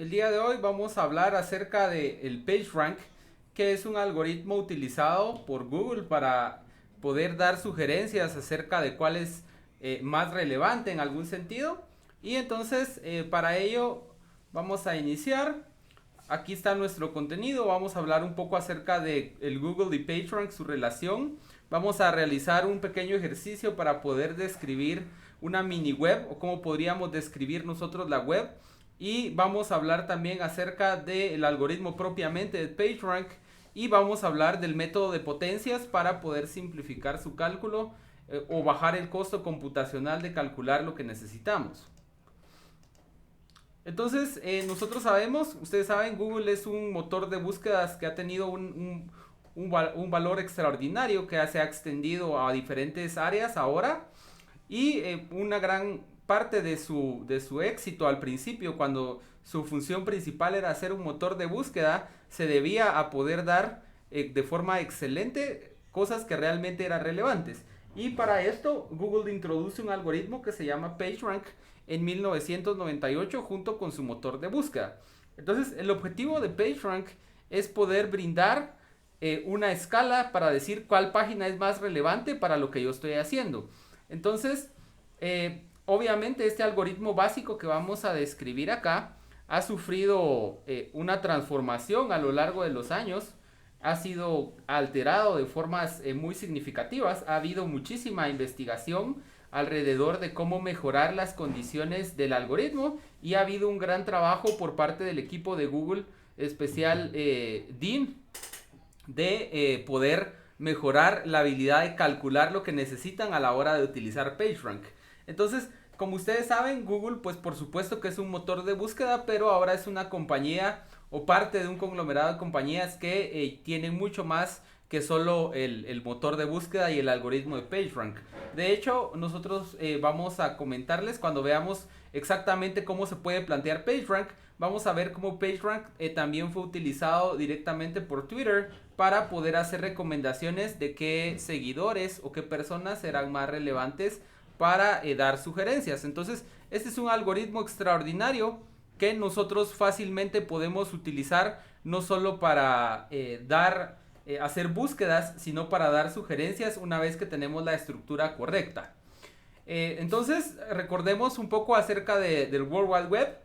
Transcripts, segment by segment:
El día de hoy vamos a hablar acerca de el PageRank, que es un algoritmo utilizado por Google para poder dar sugerencias acerca de cuál es más relevante en algún sentido. Y entonces para ello vamos a iniciar. Aquí está nuestro contenido. Vamos a hablar un poco acerca de el Google y PageRank, su relación. Vamos a realizar un pequeño ejercicio para poder describir una mini web o cómo podríamos describir nosotros la web. Y vamos a hablar también acerca del algoritmo propiamente de PageRank. Y vamos a hablar del método de potencias para poder simplificar su cálculo o bajar el costo computacional de calcular lo que necesitamos. Entonces, nosotros sabemos, ustedes saben, Google es un motor de búsquedas que ha tenido un valor extraordinario que se ha extendido a diferentes áreas ahora. Y una gran parte de su éxito al principio, cuando su función principal era ser un motor de búsqueda, se debía a poder dar de forma excelente cosas que realmente eran relevantes. Y para esto, Google introduce un algoritmo que se llama PageRank en 1998 junto con su motor de búsqueda. Entonces, el objetivo de PageRank es poder brindar una escala para decir cuál página es más relevante para lo que yo estoy haciendo. Entonces, obviamente este algoritmo básico que vamos a describir acá ha sufrido una transformación a lo largo de los años, ha sido alterado de formas muy significativas, ha habido muchísima investigación alrededor de cómo mejorar las condiciones del algoritmo y ha habido un gran trabajo por parte del equipo de Google, especial DIN, de poder mejorar la habilidad de calcular lo que necesitan a la hora de utilizar PageRank. Entonces, como ustedes saben, Google, pues por supuesto que es un motor de búsqueda, pero ahora es una compañía o parte de un conglomerado de compañías que tienen mucho más que solo el motor de búsqueda y el algoritmo de PageRank. De hecho, nosotros vamos a comentarles cuando veamos exactamente cómo se puede plantear PageRank. Vamos a ver cómo PageRank también fue utilizado directamente por Twitter para poder hacer recomendaciones de qué seguidores o qué personas serán más relevantes para dar sugerencias. Entonces, este es un algoritmo extraordinario que nosotros fácilmente podemos utilizar no solo para hacer búsquedas, sino para dar sugerencias una vez que tenemos la estructura correcta. Entonces, recordemos un poco acerca del World Wide Web,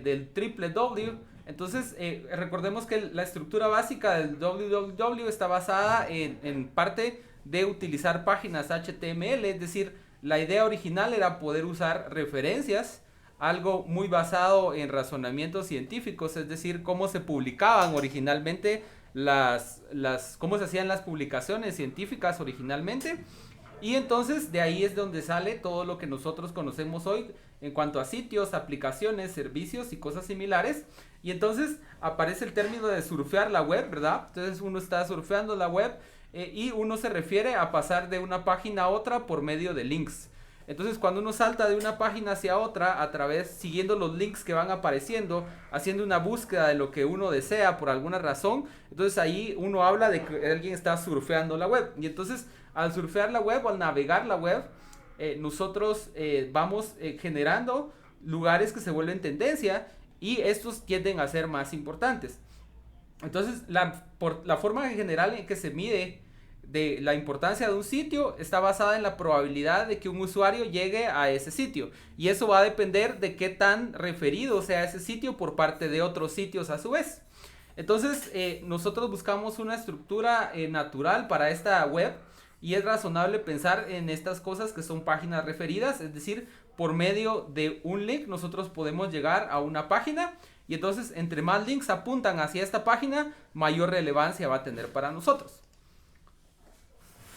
del triple W. Entonces, recordemos que la estructura básica del www está basada en parte de utilizar páginas HTML, es decir, la idea original era poder usar referencias, algo muy basado en razonamientos científicos, es decir, cómo se publicaban originalmente cómo se hacían las publicaciones científicas originalmente. Y entonces de ahí es donde sale todo lo que nosotros conocemos hoy en cuanto a sitios, aplicaciones, servicios y cosas similares. Y entonces aparece el término de surfear la web, ¿verdad? Entonces uno está surfeando la web y uno se refiere a pasar de una página a otra por medio de links. Entonces cuando uno salta de una página hacia otra siguiendo los links que van apareciendo, haciendo una búsqueda de lo que uno desea por alguna razón, entonces ahí uno habla de que alguien está surfeando la web. Y entonces al surfear la web o al navegar la web, nosotros vamos generando lugares que se vuelven tendencia y estos tienden a ser más importantes. Entonces, por la forma en general en que se mide de la importancia de un sitio está basada en la probabilidad de que un usuario llegue a ese sitio. Y eso va a depender de qué tan referido sea ese sitio por parte de otros sitios a su vez. Entonces, nosotros buscamos una estructura natural para esta web y es razonable pensar en estas cosas que son páginas referidas, es decir, por medio de un link nosotros podemos llegar a una página y entonces entre más links apuntan hacia esta página, mayor relevancia va a tener para nosotros.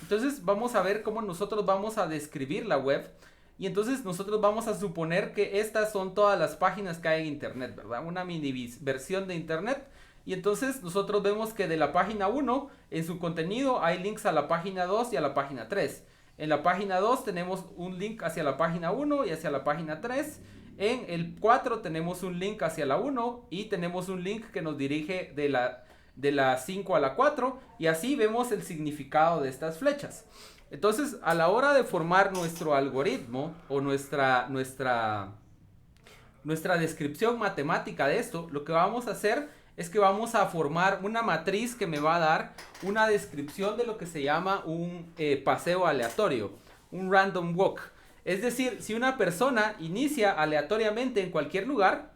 Entonces vamos a ver cómo nosotros vamos a describir la web. Y entonces nosotros vamos a suponer que estas son todas las páginas que hay en internet, ¿verdad? Una mini versión de internet. Y entonces nosotros vemos que de la página 1, en su contenido hay links a la página 2 y a la página 3. En la página 2 tenemos un link hacia la página 1 y hacia la página 3. En el 4 tenemos un link hacia la 1 y tenemos un link que nos dirige de la 5 a la 4 y así vemos el significado de estas flechas. Entonces, a la hora de formar nuestro algoritmo o nuestra descripción matemática de esto, lo que vamos a hacer es que vamos a formar una matriz que me va a dar una descripción de lo que se llama un paseo aleatorio, un random walk. Es decir, si una persona inicia aleatoriamente en cualquier lugar,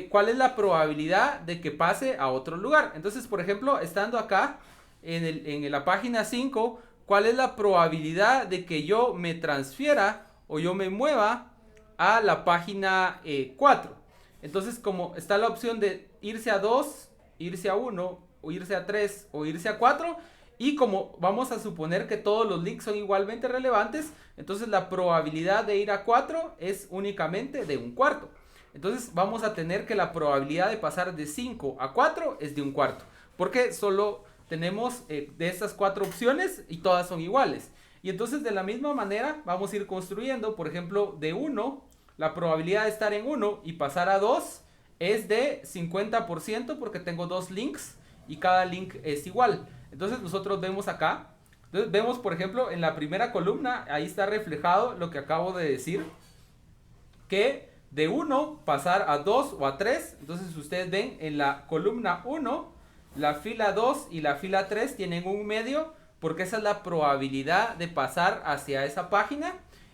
¿cuál es la probabilidad de que pase a otro lugar? Entonces, por ejemplo, estando acá en la página 5, ¿cuál es la probabilidad de que yo me transfiera o yo me mueva a la página 4? Entonces, como está la opción de irse a 2, irse a 1, o irse a 3, o irse a 4, y como vamos a suponer que todos los links son igualmente relevantes, entonces la probabilidad de ir a 4 es únicamente de 1/4. Entonces vamos a tener que la probabilidad de pasar de 5 a 4 es de 1/4. Porque solo tenemos de estas 4 opciones y todas son iguales. Y entonces de la misma manera vamos a ir construyendo, por ejemplo, de 1, la probabilidad de estar en 1 y pasar a 2 es de 50% porque tengo 2 links y cada link es igual. Entonces nosotros vemos acá, entonces vemos por ejemplo en la primera columna, ahí está reflejado lo que acabo de decir, que de 1 pasar a 2 o a 3, entonces ustedes ven en la columna 1, la fila 2 y la fila 3 tienen un medio, porque esa es la probabilidad de pasar hacia esa página,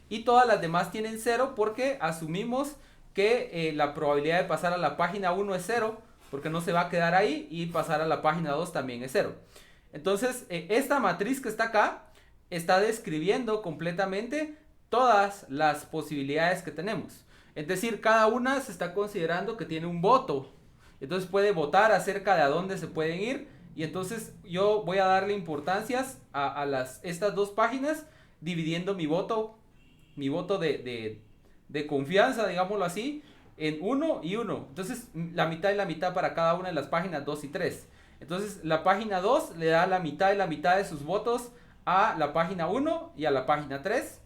y todas las demás tienen 0 porque asumimos que la probabilidad de pasar a la página 1 es 0, porque no se va a quedar ahí, y pasar a la página 2 también es 0. Entonces, esta matriz que está acá está describiendo completamente todas las posibilidades que tenemos. Es decir, cada una se está considerando que tiene un voto. Entonces puede votar acerca de a dónde se pueden ir. Y entonces yo voy a darle importancias a estas dos páginas, dividiendo mi voto de confianza, digámoslo así, en 1 y 1. Entonces la mitad y la mitad para cada una de las páginas 2 y 3. Entonces la página 2 le da la mitad y la mitad de sus votos a la página 1 y a la página 3.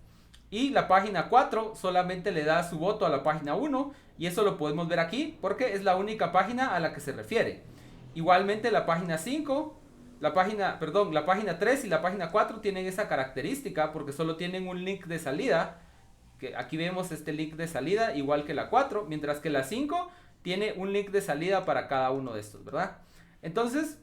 Y la página 4 solamente le da su voto a la página 1. Y eso lo podemos ver aquí porque es la única página a la que se refiere. Igualmente la página 5, la página 3 y la página 4 tienen esa característica porque solo tienen un link de salida. Que aquí vemos este link de salida igual que la 4. Mientras que la 5 tiene un link de salida para cada uno de estos, ¿verdad? Entonces,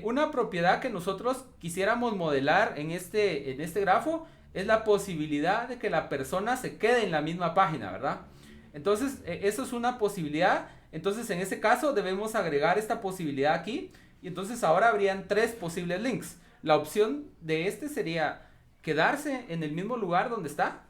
una propiedad que nosotros quisiéramos modelar en este grafo es la posibilidad de que la persona se quede en la misma página, ¿verdad? Entonces, eso es una posibilidad. Entonces, en ese caso, debemos agregar esta posibilidad aquí. Y entonces ahora habrían 3 posibles links. La opción de este sería quedarse en el mismo lugar donde está,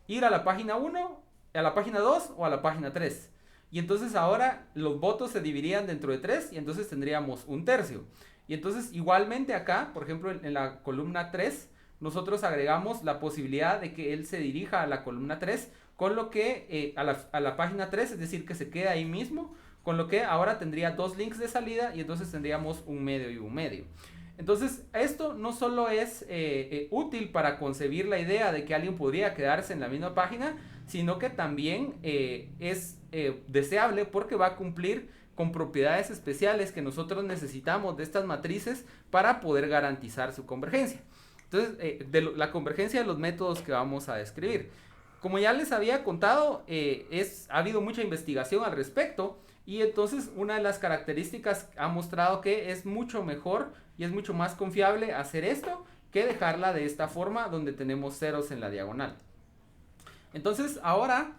ir a la página 1, a la página 2 o a la página 3. Y entonces ahora los votos se dividirían dentro de 3 y entonces tendríamos 1/3. Y entonces igualmente acá, por ejemplo en la columna 3, nosotros agregamos la posibilidad de que él se dirija a la columna 3, con lo que a la página 3, es decir, que se quede ahí mismo, con lo que ahora tendría 2 links de salida y entonces tendríamos un medio y un medio. Entonces esto no solo es útil para concebir la idea de que alguien podría quedarse en la misma página, sino que también es deseable porque va a cumplir con propiedades especiales que nosotros necesitamos de estas matrices para poder garantizar su convergencia. Entonces, la convergencia de los métodos que vamos a describir. Como ya les había contado, ha habido mucha investigación al respecto y entonces una de las características ha mostrado que es mucho mejor y es mucho más confiable hacer esto que dejarla de esta forma donde tenemos ceros en la diagonal. Entonces ahora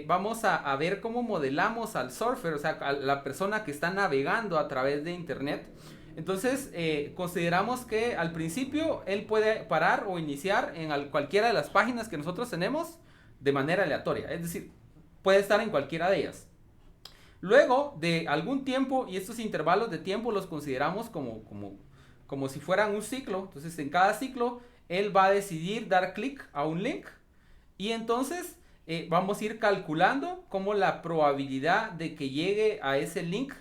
vamos a ver cómo modelamos al surfer, o sea, a la persona que está navegando a través de internet. Entonces consideramos que al principio él puede parar o iniciar en cualquiera de las páginas que nosotros tenemos de manera aleatoria, es decir, puede estar en cualquiera de ellas. Luego de algún tiempo, y estos intervalos de tiempo los consideramos como si fueran un ciclo, entonces en cada ciclo él va a decidir dar clic a un link y entonces vamos a ir calculando como la probabilidad de que llegue a ese link,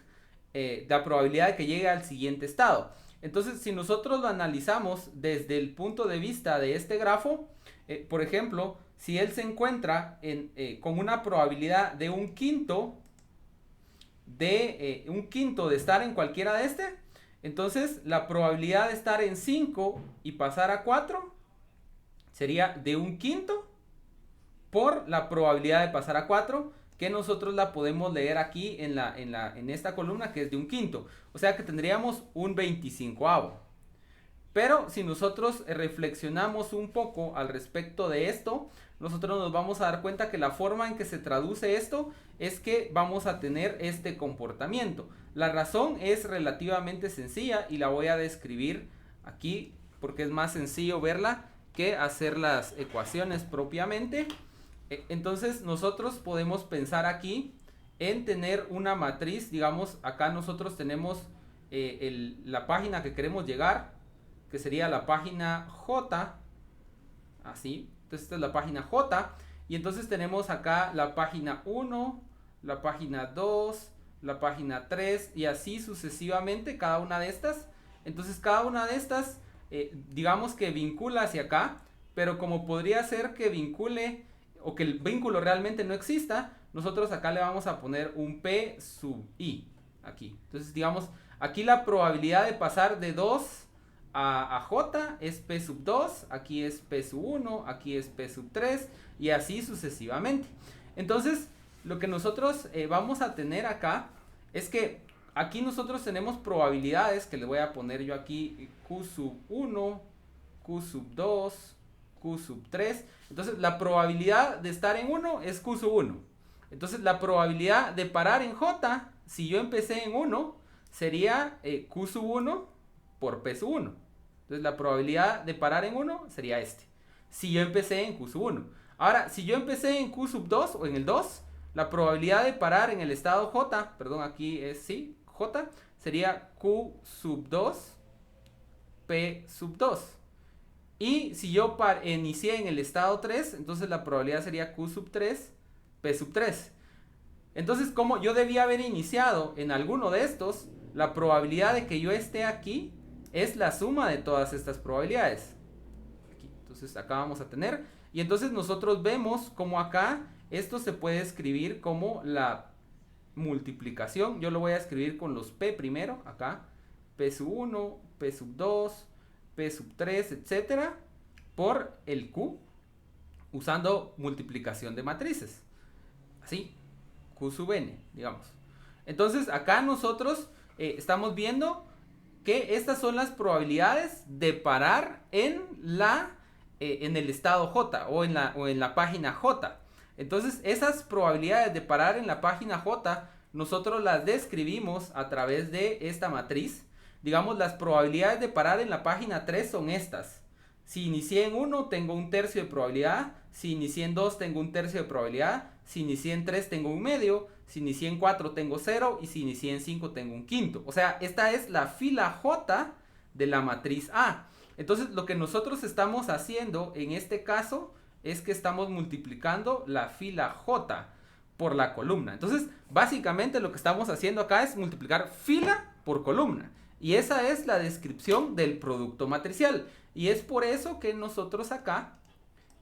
la probabilidad de que llegue al siguiente estado. Entonces, si nosotros lo analizamos desde el punto de vista de este grafo, por ejemplo, si él se encuentra con una probabilidad de un quinto de estar en cualquiera de entonces la probabilidad de estar en 5 y pasar a 4 sería de un quinto por la probabilidad de pasar a 4, que nosotros la podemos leer aquí en esta columna, que es de un quinto. O sea que tendríamos un 25avo. Pero si nosotros reflexionamos un poco al respecto de esto, nosotros nos vamos a dar cuenta que la forma en que se traduce esto es que vamos a tener este comportamiento. La razón es relativamente sencilla y la voy a describir aquí porque es más sencillo verla que hacer las ecuaciones propiamente. Entonces nosotros podemos pensar aquí en tener una matriz, digamos, acá nosotros tenemos la página que queremos llegar, que sería la página J, así. Entonces esta es la página J, y entonces tenemos acá la página 1, la página 2, la página 3, y así sucesivamente cada una de estas. Entonces cada una de estas, digamos que vincula hacia acá, pero como podría ser que vincule, o que el vínculo realmente no exista, nosotros acá le vamos a poner un P sub I, aquí. Entonces digamos, aquí la probabilidad de pasar de 2 a J es P sub 2, aquí es P sub 1, aquí es P sub 3 y así sucesivamente. Entonces, lo que nosotros vamos a tener acá es que aquí nosotros tenemos probabilidades que le voy a poner yo aquí Q sub 1, Q sub 2, Q sub 3. Entonces, la probabilidad de estar en 1 es Q sub 1. Entonces, la probabilidad de parar en J, si yo empecé en 1, sería Q sub 1 por P sub 1. Entonces la probabilidad de parar en 1 sería este. Si yo empecé en Q sub 1. Ahora, si yo empecé en Q sub 2 o en el 2, la probabilidad de parar en el estado J, perdón, aquí es sí, J, sería Q sub 2, P sub 2. Y si yo inicié en el estado 3, entonces la probabilidad sería Q sub 3, P sub 3. Entonces, como yo debía haber iniciado en alguno de estos, la probabilidad de que yo esté aquí es la suma de todas estas probabilidades. Aquí. Entonces acá vamos a tener, y entonces nosotros vemos como acá esto se puede escribir como la multiplicación. Yo lo voy a escribir con los P primero, acá, P sub 1, P sub 2, P sub 3, etcétera, por el Q, usando multiplicación de matrices. Así, Q sub n, digamos. Entonces acá nosotros estamos viendo que estas son las probabilidades de parar en el estado J o en la página J. Entonces esas probabilidades de parar en la página J nosotros las describimos a través de esta matriz. Digamos, las probabilidades de parar en la página 3 son estas. Si inicié en 1 tengo un tercio de probabilidad, si inicié en 2 tengo un tercio de probabilidad, si inicié en 3 tengo un medio, si inicié en 4 tengo 0 y si inicié en 5 tengo un quinto. O sea, esta es la fila J de la matriz A. Entonces, lo que nosotros estamos haciendo en este caso es que estamos multiplicando la fila J por la columna. Entonces, básicamente lo que estamos haciendo acá es multiplicar fila por columna. Y esa es la descripción del producto matricial. Y es por eso que nosotros acá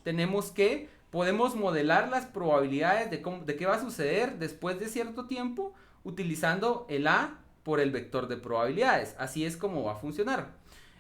tenemos que podemos modelar las probabilidades de qué va a suceder después de cierto tiempo utilizando el A por el vector de probabilidades. Así es como va a funcionar.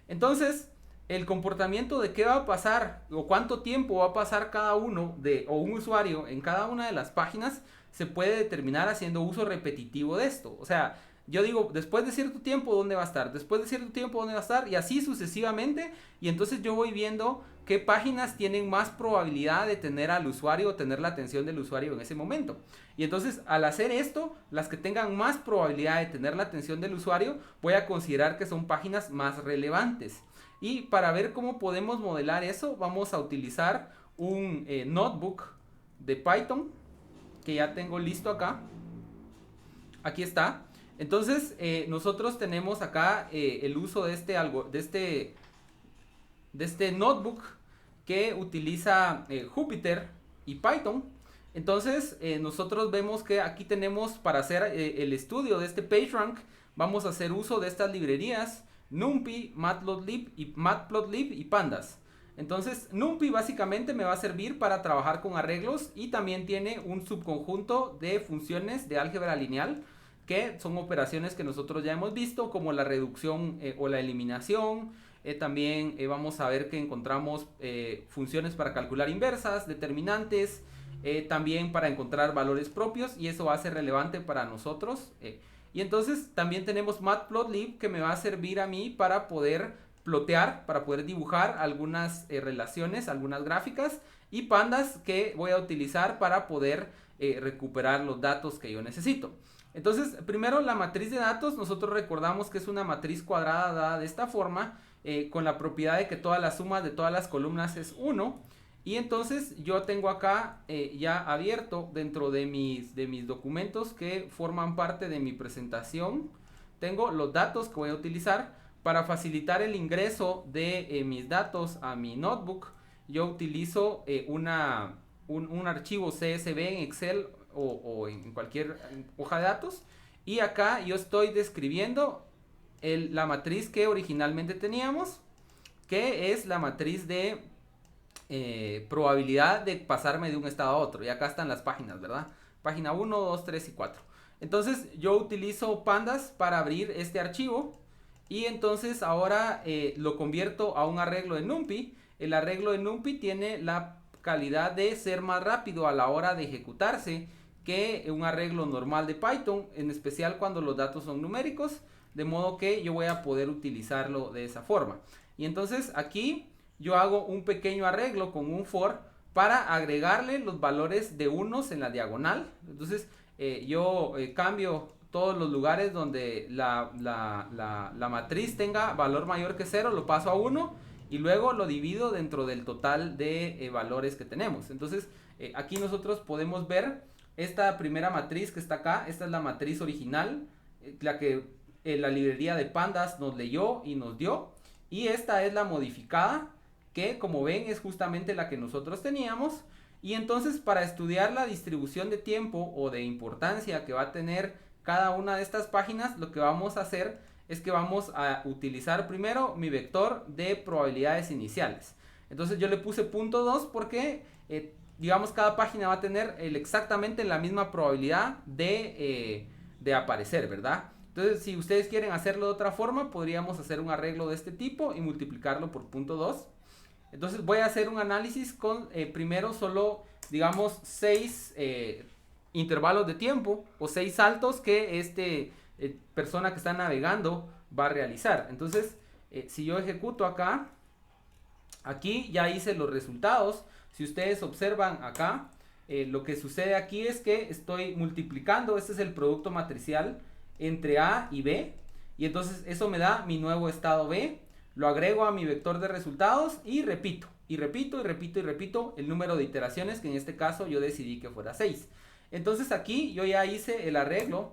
Entonces, el comportamiento de qué va a pasar o cuánto tiempo va a pasar cada uno o un usuario en cada una de las páginas se puede determinar haciendo uso repetitivo de esto. O sea, yo digo, después de cierto tiempo, ¿dónde va a estar? Después de cierto tiempo, ¿dónde va a estar? Y así sucesivamente. Y entonces yo voy viendo qué páginas tienen más probabilidad de tener al usuario o tener la atención del usuario en ese momento. Y entonces, al hacer esto, las que tengan más probabilidad de tener la atención del usuario, voy a considerar que son páginas más relevantes. Y para ver cómo podemos modelar eso, vamos a utilizar un notebook de Python que ya tengo listo acá. Aquí está. Entonces, nosotros tenemos acá el uso de este notebook que utiliza Jupyter y Python. Entonces, nosotros vemos que aquí tenemos para hacer el estudio de este PageRank, vamos a hacer uso de estas librerías NumPy, Matplotlib y Pandas. Entonces, NumPy básicamente me va a servir para trabajar con arreglos y también tiene un subconjunto de funciones de álgebra lineal que son operaciones que nosotros ya hemos visto, como la reducción o la eliminación. También vamos a ver que encontramos funciones para calcular inversas, determinantes, también para encontrar valores propios, y eso va a ser relevante para nosotros. Y entonces también tenemos Matplotlib, que me va a servir a mí para poder plotear, para poder dibujar algunas relaciones, algunas gráficas, y pandas que voy a utilizar para poder recuperar los datos que yo necesito. Entonces, primero la matriz de datos, nosotros recordamos que es una matriz cuadrada dada de esta forma, con la propiedad de que toda la suma de todas las columnas es 1. Y entonces yo tengo acá ya abierto dentro de mis documentos que forman parte de mi presentación. Tengo los datos que voy a utilizar para facilitar el ingreso de mis datos a mi notebook. Yo utilizo un archivo CSV en Excel o en cualquier hoja de datos. Y acá yo estoy describiendo la matriz que originalmente teníamos, que es la matriz de probabilidad de pasarme de un estado a otro. Y acá están las páginas, ¿verdad? Página 1, 2, 3 y 4. Entonces yo utilizo pandas para abrir este archivo, y entonces ahora lo convierto a un arreglo de NumPy. El arreglo de NumPy tiene la calidad de ser más rápido a la hora de ejecutarse que un arreglo normal de Python, en especial cuando los datos son numéricos, de modo que yo voy a poder utilizarlo de esa forma. Y entonces aquí yo hago un pequeño arreglo con un for para agregarle los valores de unos en la diagonal. Entonces yo cambio todos los lugares donde la matriz tenga valor mayor que 0, lo paso a 1, y luego lo divido dentro del total de valores que tenemos. Entonces aquí nosotros podemos ver esta primera matriz que está acá. Esta es la matriz original, la que la librería de pandas nos leyó y nos dio. Y esta es la modificada, que como ven es justamente la que nosotros teníamos. Y entonces, para estudiar la distribución de tiempo o de importancia que va a tener cada una de estas páginas, lo que vamos a hacer es que vamos a utilizar primero mi vector de probabilidades iniciales. Entonces yo le puse punto 2 porque digamos cada página va a tener exactamente la misma probabilidad de aparecer, ¿verdad? Entonces, si ustedes quieren hacerlo de otra forma, podríamos hacer un arreglo de este tipo y multiplicarlo por punto 2. Entonces voy a hacer un análisis con primero solo, digamos, 6 intervalos de tiempo o 6 saltos que persona que está navegando va a realizar. Entonces, si yo ejecuto acá, aquí ya hice los resultados. Si ustedes observan acá, lo que sucede aquí es que estoy multiplicando, este es el producto matricial entre A y B, y entonces eso me da mi nuevo estado B. Lo agrego a mi vector de resultados y repito, y repito, y repito, y repito el número de iteraciones, que en este caso yo decidí que fuera 6. Entonces aquí yo ya hice el arreglo.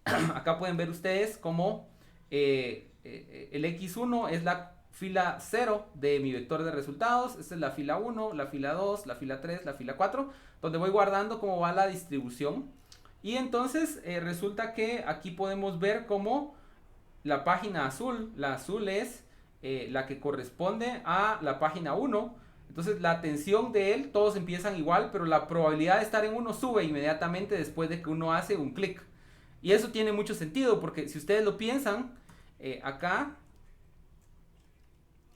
Acá pueden ver ustedes cómo el X1 es la fila 0 de mi vector de resultados. Esta es la fila 1, la fila 2, la fila 3, la fila 4, donde voy guardando cómo va la distribución. Y entonces resulta que aquí podemos ver cómo la página azul, la azul es la que corresponde a la página 1. Entonces la atención de él, todos empiezan igual, pero la probabilidad de estar en uno sube inmediatamente después de que uno hace un clic. Y eso tiene mucho sentido, porque si ustedes lo piensan, acá,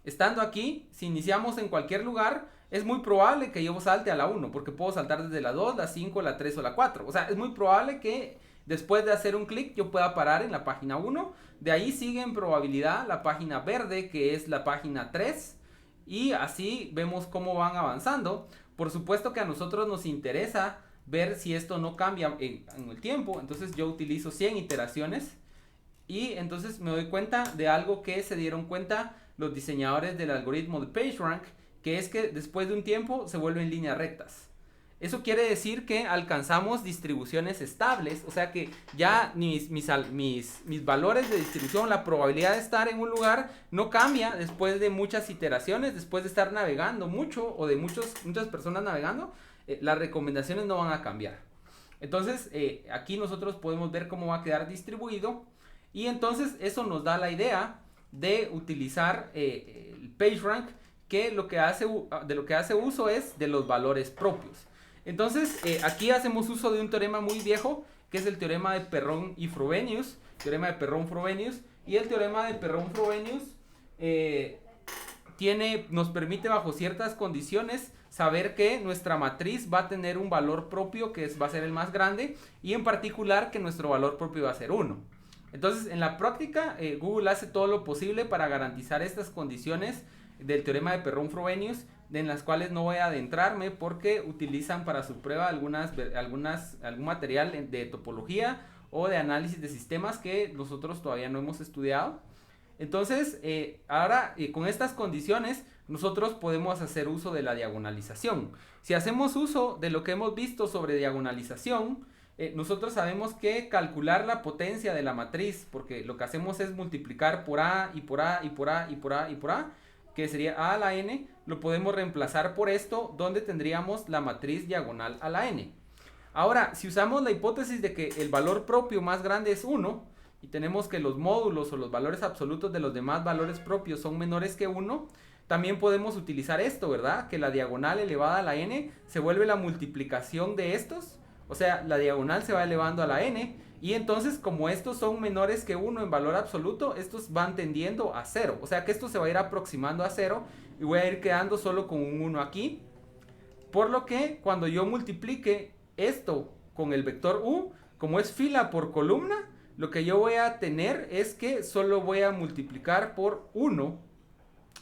estando aquí, si iniciamos en cualquier lugar, es muy probable que yo salte a la 1, porque puedo saltar desde la 2, la 5, la 3 o la 4. O sea, es muy probable que después de hacer un clic yo pueda parar en la página 1. De ahí sigue en probabilidad la página verde, que es la página 3. Y así vemos cómo van avanzando. Por supuesto que a nosotros nos interesa ver si esto no cambia en el tiempo. Entonces yo utilizo 100 iteraciones. Y entonces me doy cuenta de algo que se dieron cuenta los diseñadores del algoritmo de PageRank, que es que después de un tiempo se vuelven líneas rectas. Eso quiere decir que alcanzamos distribuciones estables, o sea que ya mis valores de distribución, la probabilidad de estar en un lugar no cambia después de muchas iteraciones, después de estar navegando mucho o de muchas personas navegando, las recomendaciones no van a cambiar. Entonces aquí nosotros podemos ver cómo va a quedar distribuido, y entonces eso nos da la idea de utilizar el PageRank, que de lo que hace uso es de los valores propios. Entonces aquí hacemos uso de un teorema muy viejo, que es el teorema de Perron y Frobenius, y el teorema de Perron-Frobenius nos permite bajo ciertas condiciones saber que nuestra matriz va a tener un valor propio que va a ser el más grande y en particular que nuestro valor propio va a ser 1. Entonces, en la práctica, Google hace todo lo posible para garantizar estas condiciones del teorema de Perron-Frobenius, en las cuales no voy a adentrarme porque utilizan para su prueba algún material de topología o de análisis de sistemas que nosotros todavía no hemos estudiado. Entonces, ahora con estas condiciones, nosotros podemos hacer uso de la diagonalización. Si hacemos uso de lo que hemos visto sobre diagonalización, nosotros sabemos que calcular la potencia de la matriz, porque lo que hacemos es multiplicar por A y por A y por A y por A y por A, que sería A a la n, lo podemos reemplazar por esto, donde tendríamos la matriz diagonal a la n. Ahora, si usamos la hipótesis de que el valor propio más grande es 1, y tenemos que los módulos o los valores absolutos de los demás valores propios son menores que 1, también podemos utilizar esto, ¿verdad? Que la diagonal elevada a la n se vuelve la multiplicación de estos, o sea, la diagonal se va elevando a la n, y entonces como estos son menores que 1 en valor absoluto, estos van tendiendo a 0. O sea que esto se va a ir aproximando a 0 y voy a ir quedando solo con un 1 aquí. Por lo que cuando yo multiplique esto con el vector u, como es fila por columna, lo que yo voy a tener es que solo voy a multiplicar por 1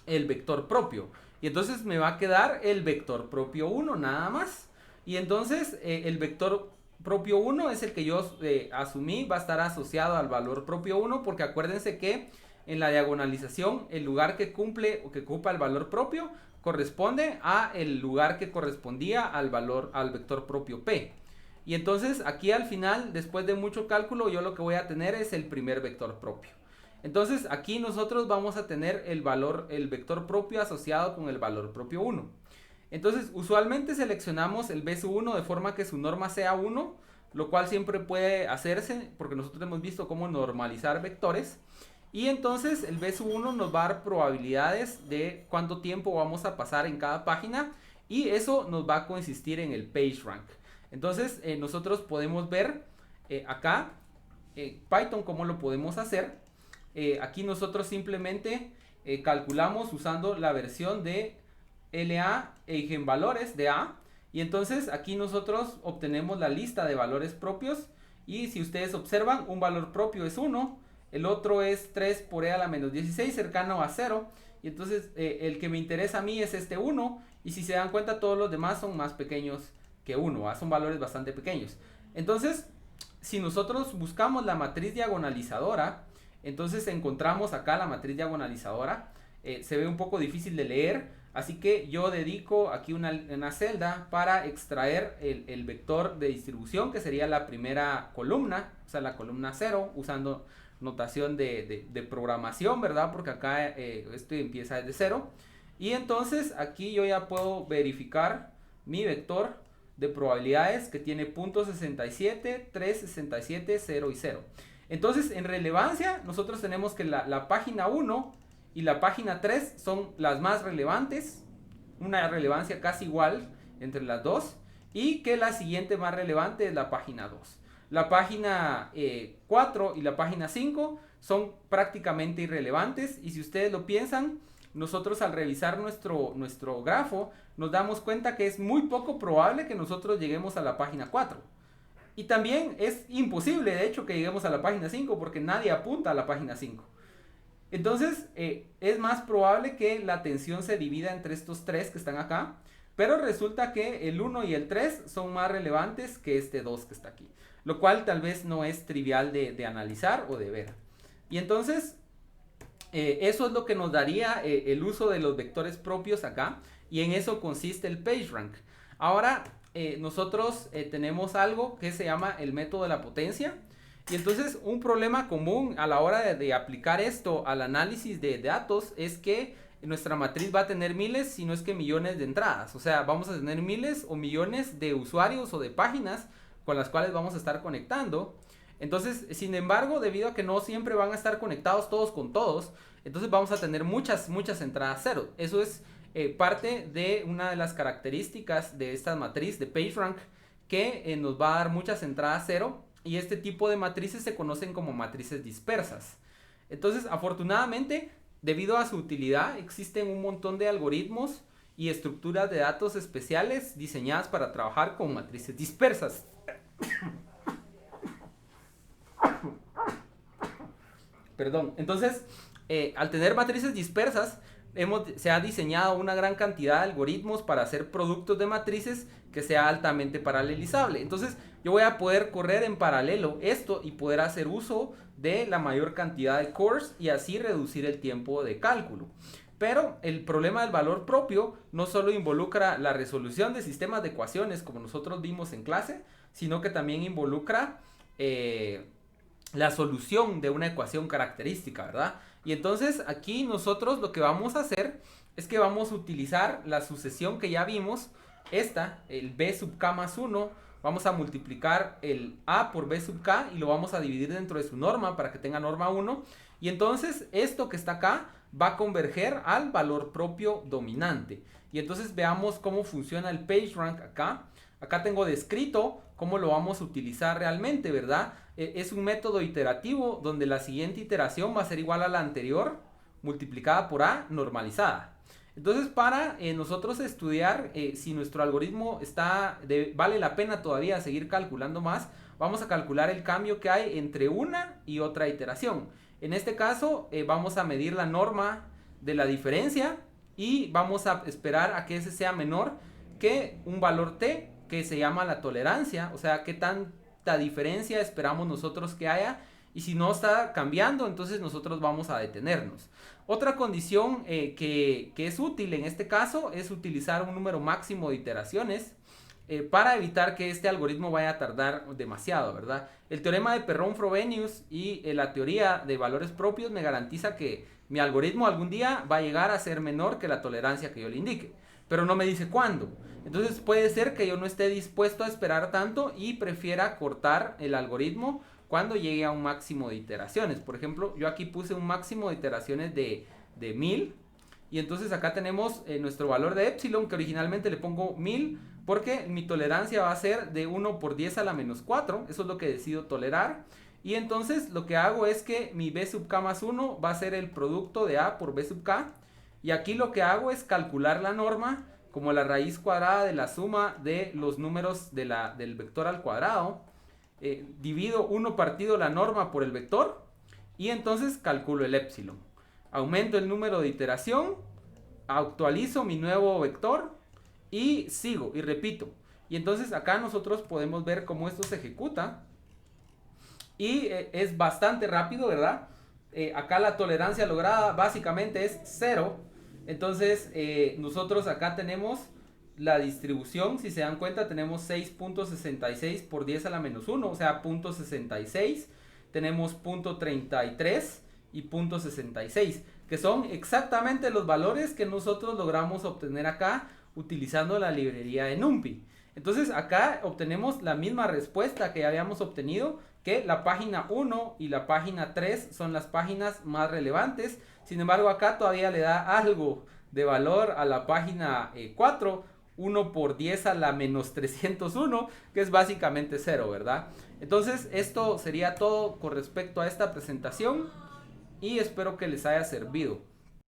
el vector propio. Y entonces me va a quedar el vector propio 1 nada más. Y entonces el vector propio 1 es el que yo asumí va a estar asociado al valor propio 1, porque acuérdense que en la diagonalización el lugar que cumple o que ocupa el valor propio corresponde a el lugar que correspondía al vector propio p. Y entonces aquí al final, después de mucho cálculo, yo lo que voy a tener es el primer vector propio. Entonces aquí nosotros vamos a tener el vector propio asociado con el valor propio 1. Entonces, usualmente seleccionamos el B sub 1 de forma que su norma sea 1, lo cual siempre puede hacerse porque nosotros hemos visto cómo normalizar vectores. Y entonces el B sub 1 nos va a dar probabilidades de cuánto tiempo vamos a pasar en cada página y eso nos va a consistir en el PageRank. Entonces, nosotros podemos ver acá Python cómo lo podemos hacer. Aquí nosotros simplemente calculamos usando la versión de LA eigenvalores de A, y entonces aquí nosotros obtenemos la lista de valores propios, y si ustedes observan, un valor propio es 1, el otro es 3 por e a la menos 16 cercano a 0, y entonces el que me interesa a mí es este 1, y si se dan cuenta todos los demás son más pequeños que 1, son valores bastante pequeños. Entonces, si nosotros buscamos la matriz diagonalizadora, entonces encontramos acá la matriz diagonalizadora. Se ve un poco difícil de leer, así que yo dedico aquí una celda para extraer el vector de distribución, que sería la primera columna, o sea, la columna 0, usando notación de programación, ¿verdad? Porque acá esto empieza desde 0. Y entonces aquí yo ya puedo verificar mi vector de probabilidades, que tiene .67, 3, 67, 0 y 0. Entonces, en relevancia, nosotros tenemos que la página 1 y la página 3 son las más relevantes, una relevancia casi igual entre las dos, y que la siguiente más relevante es la página 2. La página 4 y la página 5 son prácticamente irrelevantes, y si ustedes lo piensan, nosotros al revisar nuestro grafo nos damos cuenta que es muy poco probable que nosotros lleguemos a la página 4. Y también es imposible, de hecho, que lleguemos a la página 5 porque nadie apunta a la página 5. Entonces, es más probable que la atención se divida entre estos tres que están acá, pero resulta que el 1 y el 3 son más relevantes que este 2 que está aquí, lo cual tal vez no es trivial de analizar o de ver. Y entonces, eso es lo que nos daría el uso de los vectores propios acá, y en eso consiste el PageRank. Ahora, nosotros tenemos algo que se llama el método de la potencia. Y entonces un problema común a la hora de aplicar esto al análisis de datos es que nuestra matriz va a tener miles, si no es que millones de entradas. O sea, vamos a tener miles o millones de usuarios o de páginas con las cuales vamos a estar conectando. Entonces, sin embargo, debido a que no siempre van a estar conectados todos con todos, entonces vamos a tener muchas entradas cero. Eso es parte de una de las características de esta matriz de PageRank, que nos va a dar muchas entradas cero. Y este tipo de matrices se conocen como matrices dispersas. Entonces, afortunadamente, debido a su utilidad, existen un montón de algoritmos y estructuras de datos especiales diseñadas para trabajar con matrices dispersas. Perdón. Entonces, al tener matrices dispersas, se ha diseñado una gran cantidad de algoritmos para hacer productos de matrices que sea altamente paralelizable. Entonces, yo voy a poder correr en paralelo esto y poder hacer uso de la mayor cantidad de cores y así reducir el tiempo de cálculo. Pero el problema del valor propio no solo involucra la resolución de sistemas de ecuaciones como nosotros vimos en clase, sino que también involucra la solución de una ecuación característica, ¿verdad? Y entonces aquí nosotros lo que vamos a hacer es que vamos a utilizar la sucesión que ya vimos, el b sub k más 1, vamos a multiplicar el a por b sub k y lo vamos a dividir dentro de su norma para que tenga norma 1. Y entonces esto que está acá va a converger al valor propio dominante. Y entonces veamos cómo funciona el PageRank acá. Acá tengo descrito cómo lo vamos a utilizar realmente, ¿verdad? Es un método iterativo donde la siguiente iteración va a ser igual a la anterior multiplicada por A normalizada. Entonces, para nosotros estudiar si nuestro algoritmo vale la pena todavía seguir calculando más, vamos a calcular el cambio que hay entre una y otra iteración. En este caso, vamos a medir la norma de la diferencia y vamos a esperar a que ese sea menor que un valor t que se llama la tolerancia, o sea, qué tanta diferencia esperamos nosotros que haya, y si no está cambiando, entonces nosotros vamos a detenernos. Otra condición que es útil en este caso es utilizar un número máximo de iteraciones para evitar que este algoritmo vaya a tardar demasiado, ¿verdad? El teorema de Perron-Frobenius y la teoría de valores propios me garantiza que mi algoritmo algún día va a llegar a ser menor que la tolerancia que yo le indique, pero no me dice cuándo. Entonces puede ser que yo no esté dispuesto a esperar tanto y prefiera cortar el algoritmo cuando llegue a un máximo de iteraciones. Por ejemplo, yo aquí puse un máximo de iteraciones de 1000 y entonces acá tenemos nuestro valor de epsilon, que originalmente le pongo 1000 porque mi tolerancia va a ser de 1 por 10 a la menos 4, eso es lo que decido tolerar. Y entonces lo que hago es que mi b sub k más 1 va a ser el producto de a por b sub k, y aquí lo que hago es calcular la norma como la raíz cuadrada de la suma de los números del vector al cuadrado. Divido 1 partido la norma por el vector y entonces calculo el epsilon. Aumento el número de iteración, actualizo mi nuevo vector y sigo y repito. Y entonces acá nosotros podemos ver cómo esto se ejecuta y es bastante rápido, ¿verdad? Acá la tolerancia lograda básicamente es 0. Entonces nosotros acá tenemos la distribución, si se dan cuenta, tenemos 6.66 por 10 a la menos 1, o sea, 0.66. Tenemos 0.33 y 0.66, que son exactamente los valores que nosotros logramos obtener acá utilizando la librería de NumPy. Entonces acá obtenemos la misma respuesta que ya habíamos obtenido, que la página 1 y la página 3 son las páginas más relevantes. Sin embargo, acá todavía le da algo de valor a la página 4, 1 por 10 a la menos 301, que es básicamente 0, ¿verdad? Entonces, esto sería todo con respecto a esta presentación y espero que les haya servido.